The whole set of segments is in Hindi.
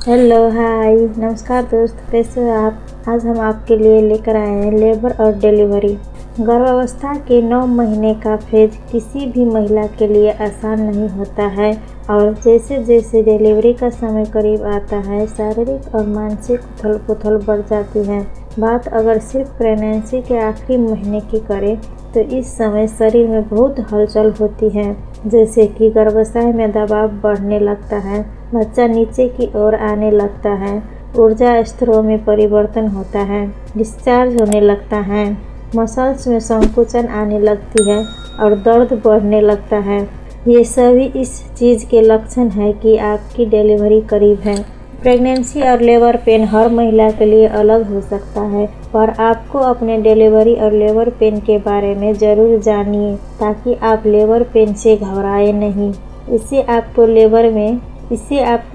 हेलो हाय नमस्कार दोस्त, कैसे हो आप। आज हम आपके लिए लेकर आए हैं लेबर और डिलीवरी। गर्भावस्था के 9 महीने का फेज किसी भी महिला के लिए आसान नहीं होता है और जैसे जैसे डिलीवरी का समय करीब आता है शारीरिक और मानसिक उथल पुथल बढ़ जाती है। बात अगर सिर्फ प्रेगनेंसी के आखिरी महीने की करें तो इस समय शरीर में बहुत हलचल होती है, जैसे कि गर्भाशय में दबाव बढ़ने लगता है, बच्चा नीचे की ओर आने लगता है, ऊर्जा स्तरों में परिवर्तन होता है, डिस्चार्ज होने लगता है, मसल्स में संकुचन आने लगती है और दर्द बढ़ने लगता है। ये सभी इस चीज़ के लक्षण है कि आपकी डिलीवरी करीब है। प्रेगनेंसी और लेबर पेन हर महिला के लिए अलग हो सकता है, पर आपको अपने डिलीवरी और लेबर पेन के बारे में ज़रूर जानिए ताकि आप लेबर पेन से घबराएं नहीं। इससे आपको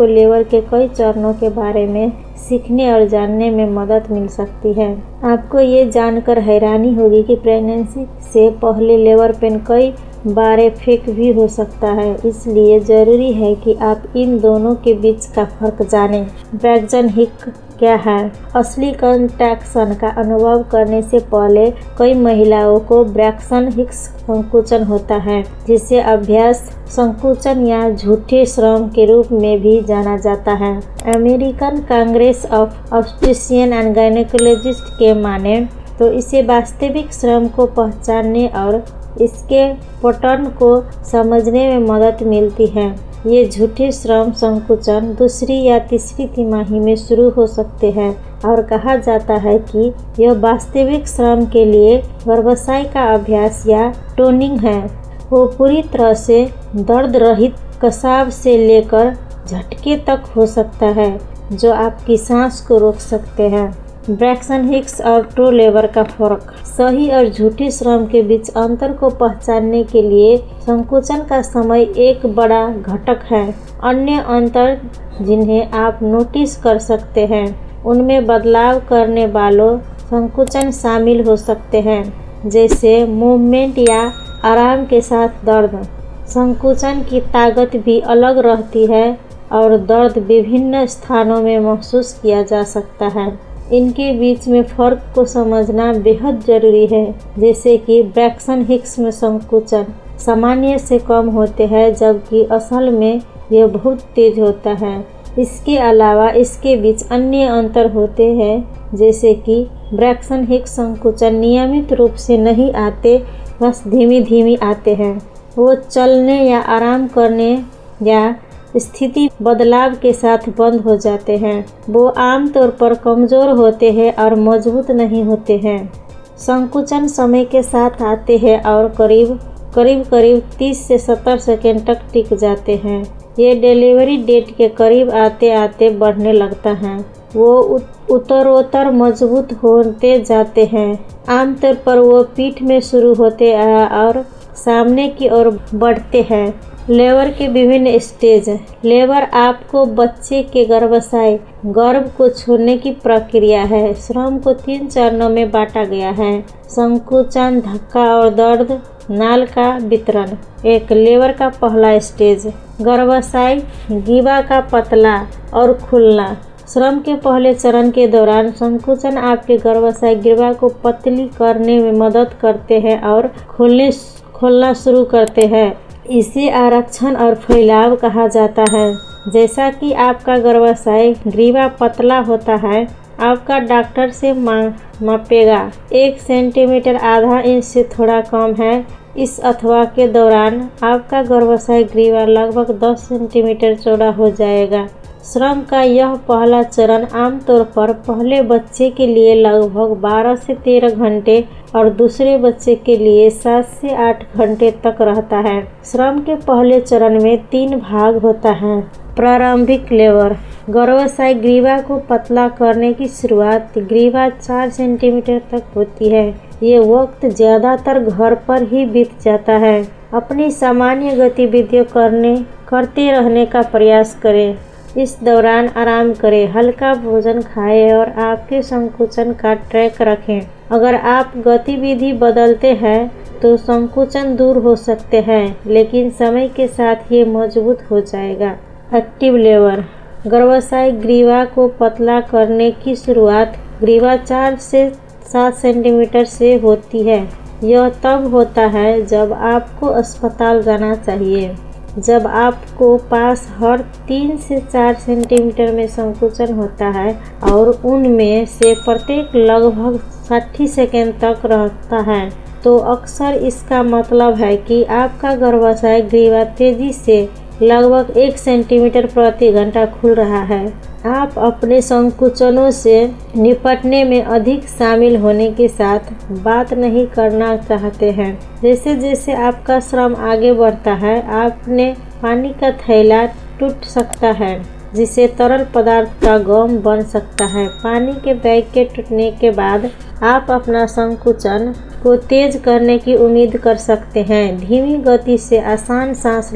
लेबर के कई चरणों के बारे में सीखने और जानने में मदद मिल सकती है। आपको ये जानकर हैरानी होगी कि प्रेगनेंसी से पहले लेबर पेन कई बार फेक भी हो सकता है, इसलिए ज़रूरी है कि आप इन दोनों के बीच का फ़र्क जानें। ब्रैक्सन हिक क्या है? असली कॉन्ट्रैक्शन का अनुभव करने से पहले कई महिलाओं को ब्रैक्सन हिक्स संकुचन होता है, जिसे अभ्यास संकुचन या झूठे श्रम के रूप में भी जाना जाता है। American Congress of obstetrician and gynaecologist के माने तो इसे वास्तविक श्रम को पहचानने और इसके पैटर्न को समझने में मदद मिलती है। ये झूठे श्रम संकुचन दूसरी या तीसरी तिमाही में शुरू हो सकते हैं और कहा जाता है कि यह वास्तविक श्रम के लिए गर्भाशय का अभ्यास या टोनिंग है। वो पूरी तरह से दर्द रहित कसाव से लेकर झटके तक हो सकता है जो आपकी सांस को रोक सकते हैं। ब्रैक्सन हिक्स और ट्रू लेबर का फर्क। सही और झूठी श्रम के बीच अंतर को पहचानने के लिए संकुचन का समय एक बड़ा घटक है। अन्य अंतर जिन्हें आप नोटिस कर सकते हैं उनमें बदलाव करने वालों संकुचन शामिल हो सकते हैं, जैसे मूवमेंट या आराम के साथ दर्द। संकुचन की ताकत भी अलग रहती है और दर्द विभिन्न स्थानों में महसूस किया जा सकता है। इनके बीच में फ़र्क को समझना बेहद ज़रूरी है, जैसे कि ब्रैक्सन हिक्स में संकुचन सामान्य से कम होते हैं जबकि असल में यह बहुत तेज होता है। इसके अलावा इसके बीच अन्य अंतर होते हैं, जैसे कि ब्रैक्सन हिक्स संकुचन नियमित रूप से नहीं आते, बस धीमी धीमी आते हैं। वो चलने या आराम करने या स्थिति बदलाव के साथ बंद हो जाते हैं। वो आमतौर पर कमज़ोर होते हैं और मजबूत नहीं होते हैं। संकुचन समय के साथ आते हैं और करीब 30 से 70 सेकेंड तक टिक जाते हैं। ये डिलीवरी डेट के करीब आते आते बढ़ने लगता है। वो उत्तरोत्तर मजबूत होते जाते हैं। आमतौर पर वो पीठ में शुरू होते हैं और सामने की ओर बढ़ते हैं। लेबर के विभिन्न स्टेज। लेबर आपको बच्चे के गर्भाशय गर्भ को छोड़ने की प्रक्रिया है। श्रम को 3 चरणों में बांटा गया है: संकुचन, धक्का और दर्द, नाल का वितरण। एक लेबर का पहला स्टेज, गर्भाशय ग्रीवा का पतला और खुलना। श्रम के पहले चरण के दौरान संकुचन आपके गर्भाशय ग्रीवा को पतली करने में मदद करते हैं और खोलना शुरू करते हैं। इसे आरक्षण और फैलाव कहा जाता है। जैसा कि आपका गर्भाशय ग्रीवा पतला होता है, आपका डॉक्टर से मापेगा 1 सेंटीमीटर आधा इंच से थोड़ा कम है। इस अथवा के दौरान आपका गर्भाशय ग्रीवा लगभग 10 सेंटीमीटर चौड़ा हो जाएगा। श्रम का यह पहला चरण आमतौर पर पहले बच्चे के लिए लगभग 12 से 13 घंटे और दूसरे बच्चे के लिए 7 से 8 घंटे तक रहता है। श्रम के पहले चरण में 3 भाग होता है। प्रारंभिक लेबर। गर्भाशय ग्रीवा को पतला करने की शुरुआत ग्रीवा 4 सेंटीमीटर तक होती है। ये वक्त ज़्यादातर घर पर ही बीत जाता है। अपनी सामान्य गतिविधियों करते रहने का प्रयास करें। इस दौरान आराम करें, हल्का भोजन खाएं और आपके संकुचन का ट्रैक रखें। अगर आप गतिविधि बदलते हैं तो संकुचन दूर हो सकते हैं, लेकिन समय के साथ ये मजबूत हो जाएगा। Active labour. गर्भाशय ग्रीवा को पतला करने की शुरुआत ग्रीवा 4 से 7 सेंटीमीटर से होती है। यह तब होता है जब आपको अस्पताल जाना चाहिए, जब आपको पास हर 3 से 4 सेंटीमीटर में संकुचन होता है और उनमें से प्रत्येक लगभग 60 सेकंड तक रहता है, तो अक्सर इसका मतलब है कि आपका गर्भाशय ग्रीवा तेजी से लगभग 1 सेंटीमीटर प्रति घंटा खुल रहा है। आप अपने संकुचनों से निपटने में अधिक शामिल होने के साथ बात नहीं करना चाहते हैं। जैसे जैसे आपका श्रम आगे बढ़ता है, आपने पानी का थैला टूट सकता है, जिसे तरल पदार्थ का गम बन सकता है। पानी के बैग के टूटने के बाद आप अपना संकुचन को तेज करने की उम्मीद कर सकते हैं। धीमी गति से आसान सांस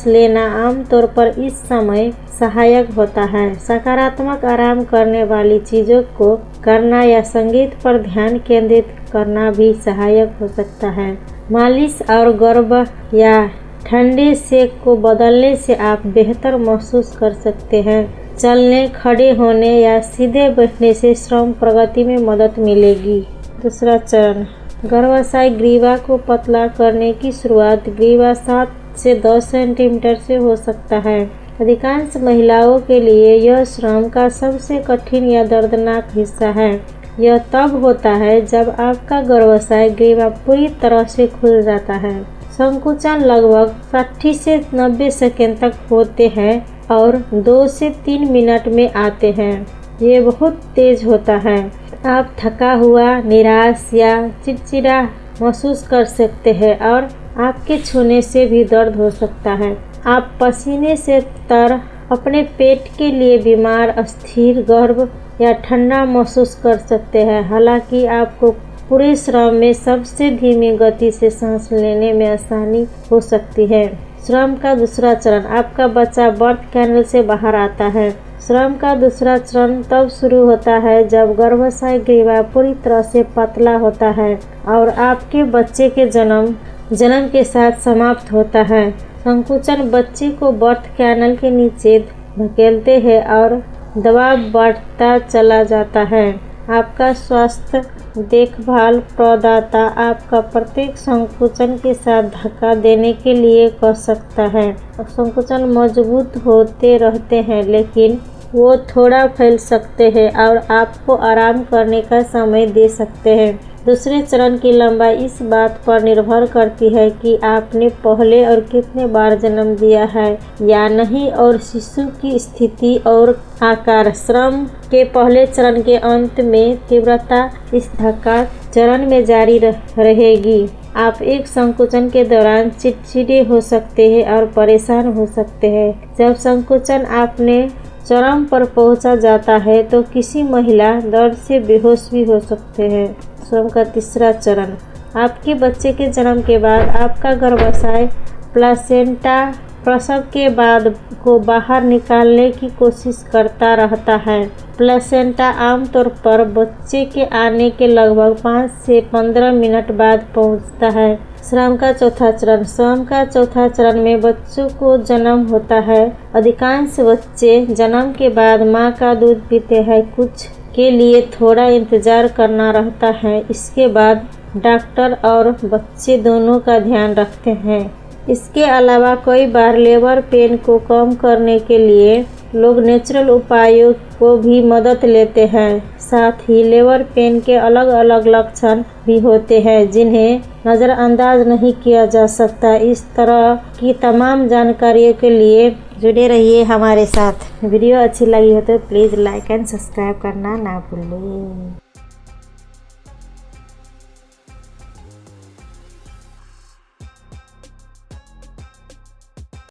लेना आमतौर पर इस समय सहायक होता है। सकारात्मक आराम करने वाली चीज़ों को करना या संगीत पर ध्यान केंद्रित करना भी सहायक हो सकता है। मालिश और गर्म या ठंडे सेक को बदलने से आप बेहतर महसूस कर सकते हैं। चलने, खड़े होने या सीधे बैठने से श्रम प्रगति में मदद मिलेगी। दूसरा चरण, गर्भाशय ग्रीवा को पतला करने की शुरुआत ग्रीवा 7 से 10 सेंटीमीटर से हो सकता है। अधिकांश महिलाओं के लिए यह श्रम का सबसे कठिन या दर्दनाक हिस्सा है। यह तब होता है जब आपका गर्भाशय ग्रीवा पूरी तरह से खुल जाता है। संकुचन लगभग 60 से 90 सेकंड तक होते हैं और 2 से 3 मिनट में आते हैं। ये बहुत तेज होता है। आप थका हुआ, निराश या चिड़चिड़ा महसूस कर सकते हैं और आपके छूने से भी दर्द हो सकता है। आप पसीने से तर, अपने पेट के लिए बीमार, अस्थिर, गर्भ या ठंडा महसूस कर सकते हैं। हालांकि आपको पूरे श्रम में सबसे धीमी गति से सांस लेने में आसानी हो सकती है। श्रम का दूसरा चरण, आपका बच्चा बर्थ कैनल से बाहर आता है। श्रम का दूसरा चरण तब शुरू होता है जब गर्भाशय ग्रीवा पूरी तरह से पतला होता है और आपके बच्चे के जन्म के साथ समाप्त होता है। संकुचन बच्चे को बर्थ कैनल के नीचे धकेलते हैं और दबाव बढ़ता चला जाता है। आपका स्वास्थ्य देखभाल प्रदाता आपका प्रत्येक संकुचन के साथ धक्का देने के लिए कह सकता है। संकुचन मजबूत होते रहते हैं, लेकिन वो थोड़ा फैल सकते हैं और आपको आराम करने का समय दे सकते हैं। दूसरे चरण की लंबाई इस बात पर निर्भर करती है कि आपने पहले और कितने बार जन्म दिया है या नहीं और शिशु की स्थिति और आकार। श्रम के पहले चरण के अंत में तीव्रता इस धक्का चरण में जारी रहेगी। आप एक संकुचन के दौरान चिड़चिड़े हो सकते हैं और परेशान हो सकते हैं। जब संकुचन आपने चरम पर पहुंचा जाता है तो किसी महिला दर्द से बेहोश भी हो सकते हैं। श्रम का तीसरा चरण, आपके बच्चे के जन्म के बाद आपका गर्भाशय प्लासेंटा प्रसव के बाद को बाहर निकालने की कोशिश करता रहता है। प्लासेंटा आमतौर पर बच्चे के आने के लगभग 5 से 15 मिनट बाद पहुंचता है। श्रम का चौथा चरण, श्रम का चौथा चरण में बच्चों को जन्म होता है। अधिकांश बच्चे जन्म के बाद मां का दूध पीते हैं। कुछ के लिए थोड़ा इंतजार करना रहता है। इसके बाद डॉक्टर और बच्चे दोनों का ध्यान रखते हैं। इसके अलावा कई बार लेबर पेन को कम करने के लिए लोग नेचुरल उपायों को भी मदद लेते हैं। साथ ही लेबर पेन के अलग अलग लक्षण भी होते हैं जिन्हें नज़रअंदाज नहीं किया जा सकता। इस तरह की तमाम जानकारियों के लिए जुड़े रहिए हमारे साथ। वीडियो अच्छी लगी हो तो प्लीज़ लाइक एंड सब्सक्राइब करना ना भूलें।